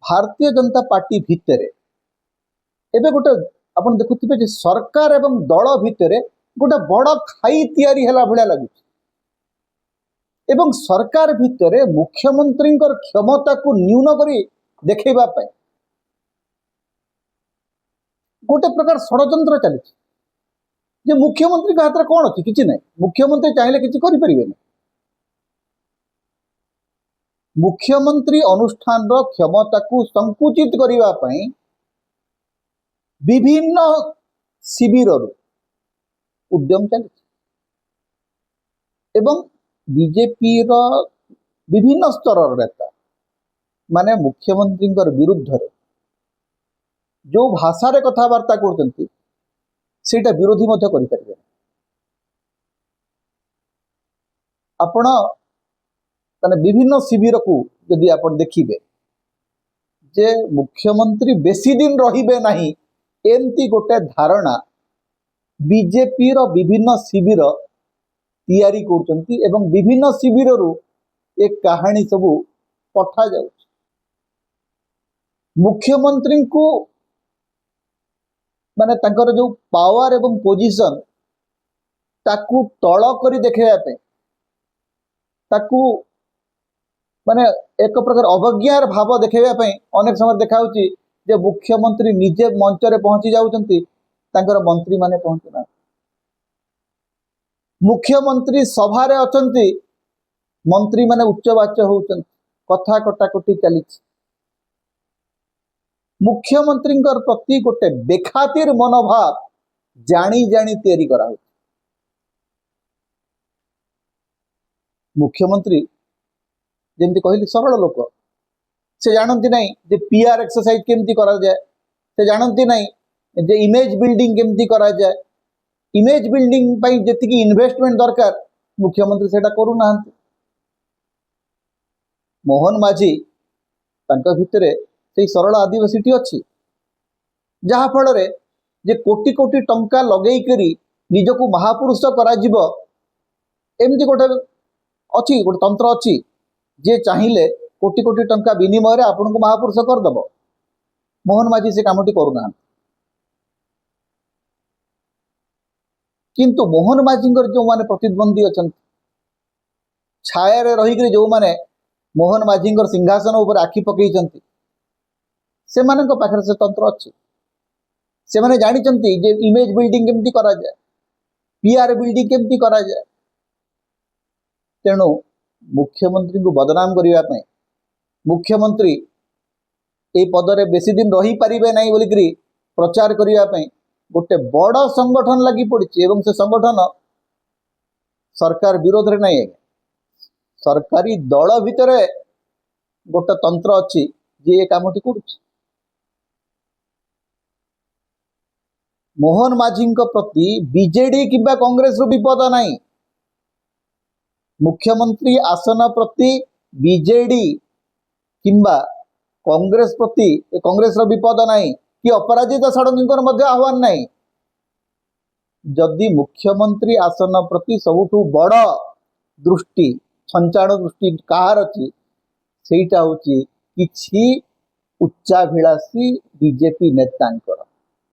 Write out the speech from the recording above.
Bharatiya Janata party भितर एबे गोटे आपण देखुथिबे जे सरकार एवं दल भितर गोटे बड़ खाई तैयारी हला भलिया लागुଛି एवं सरकार भितर मुख्यमंत्री क्षमता को न्यून करी देखैबा पय गोटे प्रकार षडयंत्र चली जे मुख्यमंत्री हाथ में कौन अच्छी किसी ना मुख्यमंत्री चाहिए किसी करें मुख्यमंत्री अनुष्ठान क्षमता को संकुचित करने विभिन्न शिविर उद्यम चली बीजेपी विभिन्न स्तर नेता माने मुख्यमंत्री विरुद्ध जो भाषा रे कथबार्ता करते सेटा विरोधी मध्य करें आपण माने विभिन्न शिविर को यदि आपण देखिबे जे मुख्यमंत्री बेसी दिन रहिबे नहीं एमती गोटे धारणा बीजेपी रो विभिन्न शिविर तैयारी करचंती एवं विभिन्न शिविर रु एक कहानी सब पठा जाउछ मुख्यमंत्री को माने तांकर जो पावर एवं पोजीशन ताकू तळ करी देखैया पे ताकू माने एक प्रकार अवज्ञार भाव देखैया पे अनेक समय देखाउची जे मुख्यमंत्री निजे मंच रे पहुंची जाउचंती तांकर मंत्री माने पहुंचना मुख्यमंत्री सभा रे अचंती मंत्री माने उच्चवाच्य होउचंती कथा कटाकटी चली मुख्यमंत्री प्रति गोटे बेखातिर मनोभाव जानी जानी तैयारी करा मुख्यमंत्री जमती कहली सरल लोक से जानती नहीं जे पीआर एक्सरसाइज केमती करा जाए से जानती नहीं जे इमेज बिल्डिंग केमती करा जाए इमेज बिल्डिंग पई जेतिकी इन्वेस्टमेंट दरकार मुख्यमंत्री सेटा करू ना मोहन माझी तांका भितरे से सरल आदिवासी अच्छी जहा फल जे कोटी कोटी टंका लगे करी निजको महापुरुष करा जीवो एमती गोटे अच्छी गोटे तंत्र अच्छी जे चाहिए कोटी कोटी टंका विनिमय रे आपन को महापुरुष करदेव मोहन माझी से कामटी करूना किंतु मोहन माझी जो माने प्रतिद्वंदी अच्छा छाया रही जो माने मोहन माझी सिंहासन उपर आखि पकई से पाखे से तंत्र अच्छी से माने जानी जे इमेज बिल्डिंग केमती करा जाए पीआर बिल्डिंग केमती करा जाए तेणु मुख्यमंत्री को बदनाम करने मुख्यमंत्री ए पदरे बेसी दिन रही पारिबे नहीं बोलिकरी प्रचार करने गोटे बड़ संगठन लगी पड़ी एवं से संगठन सरकार विरोध रे नहीं सरकारी दल भितर गोटे तंत्र अच्छी जे ये कामटी करुच्ची मोहन माझी प्रति बीजेडी किंबा कांग्रेस रो विपद नहीं मुख्यमंत्री आसन प्रति बीजेडी किंबा कांग्रेस प्रति कांग्रेस रो विपद नहीं कि अपराजित षडयंत्र मध्य आह्वान नहीं जदि मुख्यमंत्री आसन प्रति सबुठु बड़ दृष्टि संचाण दृष्टि कहार अच्छी सेटा होची किछि उच्चाभिलाषी बीजेपी नेतांकर